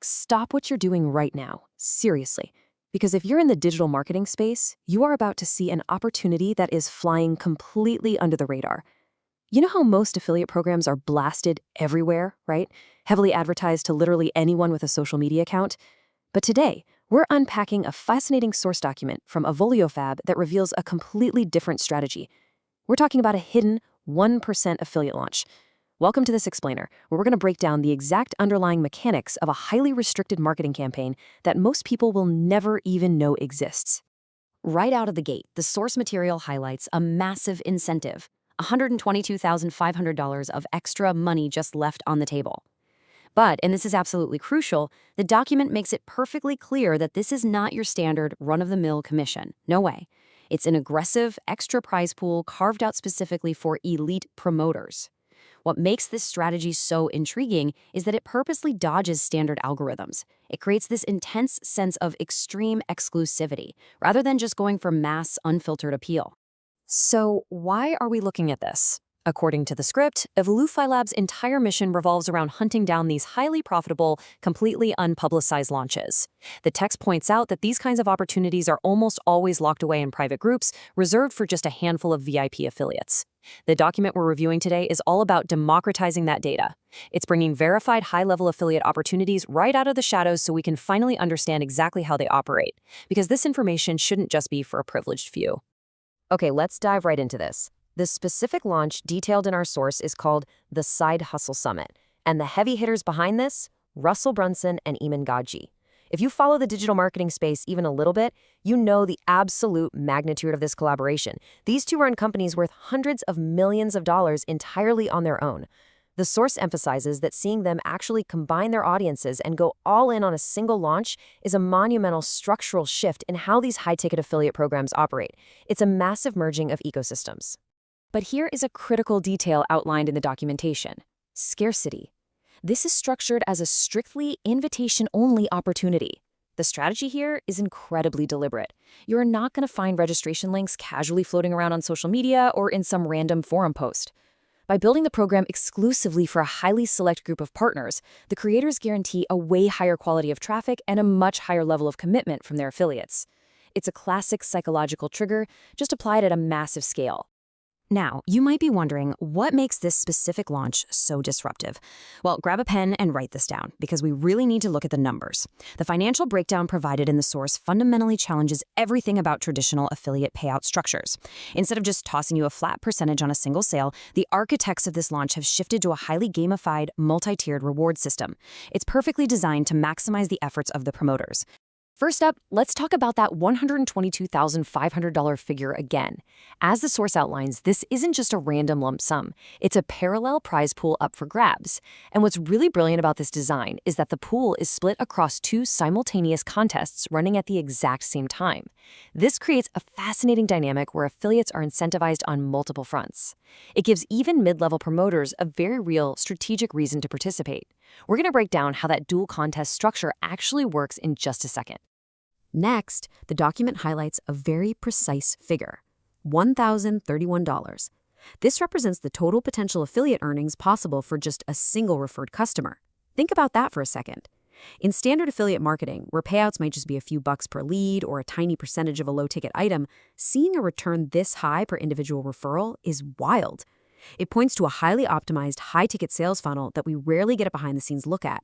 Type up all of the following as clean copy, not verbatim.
stop what you're doing right now, seriously. Because if you're in the digital marketing space, you are about to see an opportunity that is flying completely under the radar. You know how most affiliate programs are blasted everywhere, right? Heavily advertised to literally anyone with a social media account? But today, we're unpacking a fascinating source document from AvolioFab that reveals a completely different strategy. We're talking about a hidden 1% affiliate launch. Welcome to this explainer, where we're going to break down the exact underlying mechanics of a highly restricted marketing campaign that most people will never even know exists. Right out of the gate, the source material highlights a massive incentive, $122,500 of extra money just left on the table. But, and this is absolutely crucial, the document makes it perfectly clear that this is not your standard run-of-the-mill commission. No way. It's an aggressive, extra prize pool carved out specifically for elite promoters. What makes this strategy so intriguing is that it purposely dodges standard algorithms. It creates this intense sense of extreme exclusivity, rather than just going for mass, unfiltered appeal. So why are we looking at this? According to the script, AvolioFab's entire mission revolves around hunting down these highly profitable, completely unpublicized launches. The text points out that these kinds of opportunities are almost always locked away in private groups, reserved for just a handful of VIP affiliates. The document we're reviewing today is all about democratizing that data. It's bringing verified high-level affiliate opportunities right out of the shadows so we can finally understand exactly how they operate, because this information shouldn't just be for a privileged few. Okay, let's dive right into this. The specific launch detailed in our source is called the Side Hustle Summit, and the heavy hitters behind this, Russell Brunson and Eamon Gadzhi. If you follow the digital marketing space even a little bit, you know the absolute magnitude of this collaboration. These two run companies worth hundreds of millions of dollars entirely on their own. The source emphasizes that seeing them actually combine their audiences and go all in on a single launch is a monumental structural shift in how these high-ticket affiliate programs operate. It's a massive merging of ecosystems. But here is a critical detail outlined in the documentation: scarcity. This is structured as a strictly invitation-only opportunity. The strategy here is incredibly deliberate. You're not going to find registration links casually floating around on social media or in some random forum post. By building the program exclusively for a highly select group of partners, the creators guarantee a way higher quality of traffic and a much higher level of commitment from their affiliates. It's a classic psychological trigger, just applied at a massive scale. Now, you might be wondering, what makes this specific launch so disruptive? Well, grab a pen and write this down, because we really need to look at the numbers. The financial breakdown provided in the source fundamentally challenges everything about traditional affiliate payout structures. Instead of just tossing you a flat percentage on a single sale, the architects of this launch have shifted to a highly gamified, multi-tiered reward system. It's perfectly designed to maximize the efforts of the promoters. First up, let's talk about that $122,500 figure again. As the source outlines, this isn't just a random lump sum. It's a parallel prize pool up for grabs. And what's really brilliant about this design is that the pool is split across two simultaneous contests running at the exact same time. This creates a fascinating dynamic where affiliates are incentivized on multiple fronts. It gives even mid-level promoters a very real strategic reason to participate. We're going to break down how that dual contest structure actually works in just a second. Next, the document highlights a very precise figure: $1,031. This represents the total potential affiliate earnings possible for just a single referred customer. Think about that for a second. In standard affiliate marketing, where payouts might just be a few bucks per lead or a tiny percentage of a low-ticket item, seeing a return this high per individual referral is wild. It points to a highly optimized, high-ticket sales funnel that we rarely get a behind-the-scenes look at.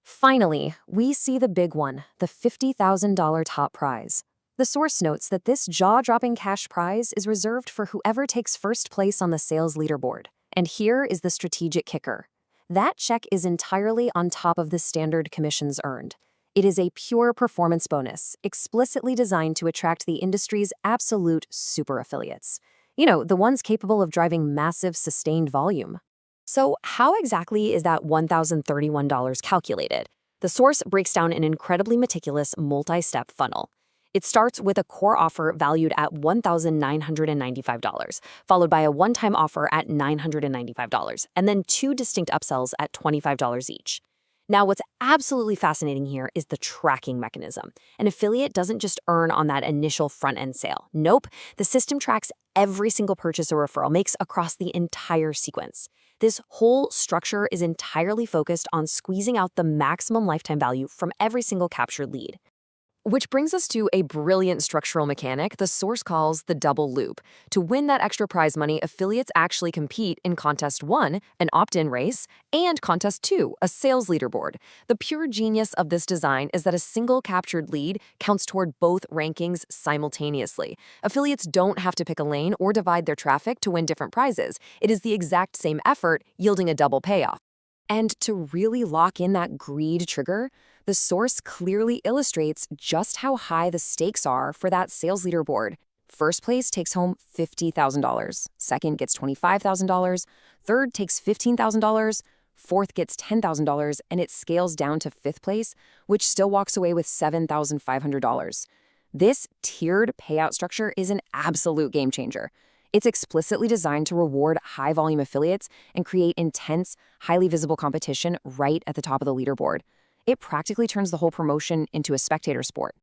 Finally, we see the big one, the $50,000 top prize. The source notes that this jaw-dropping cash prize is reserved for whoever takes first place on the Sales Leaderboard. And here is the strategic kicker. That check is entirely on top of the standard commissions earned. It is a pure performance bonus, explicitly designed to attract the industry's absolute super affiliates. You know, the ones capable of driving massive, sustained volume. So how exactly is that $1,031 calculated? The source breaks down an incredibly meticulous multi-step funnel. It starts with a core offer valued at $1,995, followed by a one-time offer at $995, and then two distinct upsells at $25 each. Now, what's absolutely fascinating here is the tracking mechanism. An affiliate doesn't just earn on that initial front-end sale. Nope, the system tracks every single purchase or referral makes across the entire sequence. This whole structure is entirely focused on squeezing out the maximum lifetime value from every single captured lead. Which brings us to a brilliant structural mechanic the source calls the double loop. To win that extra prize money, affiliates actually compete in Contest 1, an opt-in race, and Contest 2, a sales leaderboard. The pure genius of this design is that a single captured lead counts toward both rankings simultaneously. Affiliates don't have to pick a lane or divide their traffic to win different prizes. It is the exact same effort, yielding a double payoff. And to really lock in that greed trigger, the source clearly illustrates just how high the stakes are for that sales leaderboard. First place takes home $50,000, second gets $25,000, third takes $15,000, fourth gets $10,000, and it scales down to fifth place, which still walks away with $7,500. This tiered payout structure is an absolute game changer. It's explicitly designed to reward high-volume affiliates and create intense, highly visible competition right at the top of the leaderboard. It practically turns the whole promotion into a spectator sport.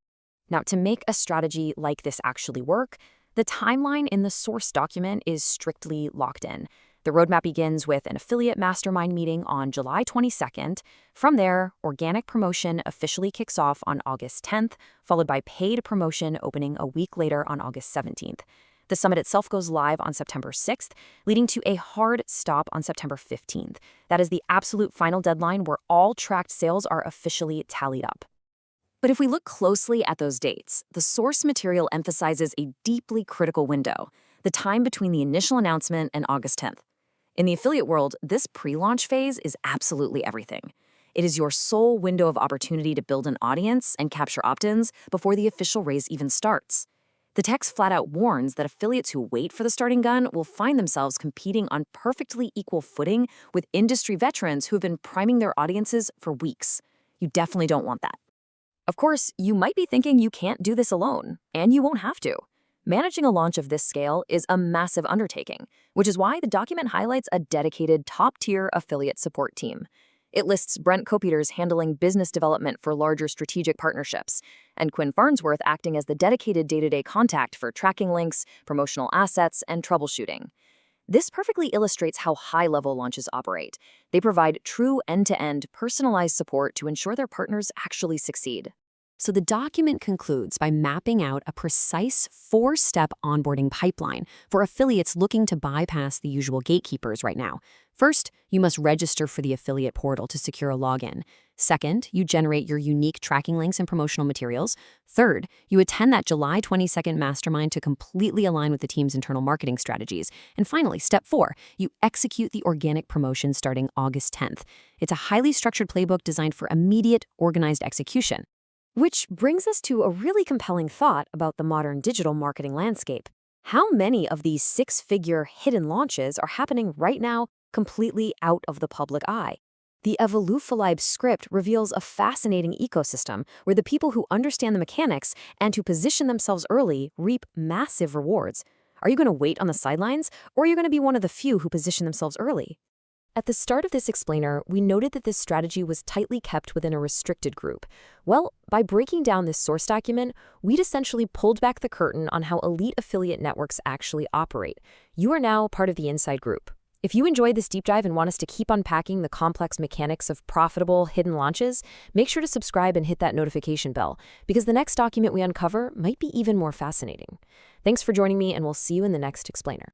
Now, to make a strategy like this actually work, the timeline in the source document is strictly locked in. The roadmap begins with an affiliate mastermind meeting on July 22nd. From there, organic promotion officially kicks off on August 10th, followed by paid promotion opening a week later on August 17th. The summit itself goes live on September 6th, leading to a hard stop on September 15th. That is the absolute final deadline where all tracked sales are officially tallied up. But if we look closely at those dates, the source material emphasizes a deeply critical window, the time between the initial announcement and August 10th. In the affiliate world, this pre-launch phase is absolutely everything. It is your sole window of opportunity to build an audience and capture opt-ins before the official race even starts. The text flat out warns that affiliates who wait for the starting gun will find themselves competing on perfectly equal footing with industry veterans who have been priming their audiences for weeks. You definitely don't want that. Of course, you might be thinking you can't do this alone, and you won't have to. Managing a launch of this scale is a massive undertaking, which is why the document highlights a dedicated top-tier affiliate support team. It lists Brent Copeters handling business development for larger strategic partnerships, and Quinn Farnsworth acting as the dedicated day-to-day contact for tracking links, promotional assets, and troubleshooting. This perfectly illustrates how high-level launches operate. They provide true end-to-end personalized support to ensure their partners actually succeed. So the document concludes by mapping out a precise 4-step onboarding pipeline for affiliates looking to bypass the usual gatekeepers right now. First, you must register for the affiliate portal to secure a login. Second, you generate your unique tracking links and promotional materials. Third, you attend that July 22nd mastermind to completely align with the team's internal marketing strategies. And finally, step 4, you execute the organic promotion starting August 10th. It's a highly structured playbook designed for immediate, organized execution. Which brings us to a really compelling thought about the modern digital marketing landscape. How many of these 6-figure hidden launches are happening right now completely out of the public eye? The Evolufalibe script reveals a fascinating ecosystem where the people who understand the mechanics and who position themselves early reap massive rewards. Are you going to wait on the sidelines, or are you going to be one of the few who position themselves early? At the start of this explainer, we noted that this strategy was tightly kept within a restricted group. Well, by breaking down this source document, we'd essentially pulled back the curtain on how elite affiliate networks actually operate. You are now part of the inside group. If you enjoyed this deep dive and want us to keep unpacking the complex mechanics of profitable hidden launches, make sure to subscribe and hit that notification bell, because the next document we uncover might be even more fascinating. Thanks for joining me, and we'll see you in the next explainer.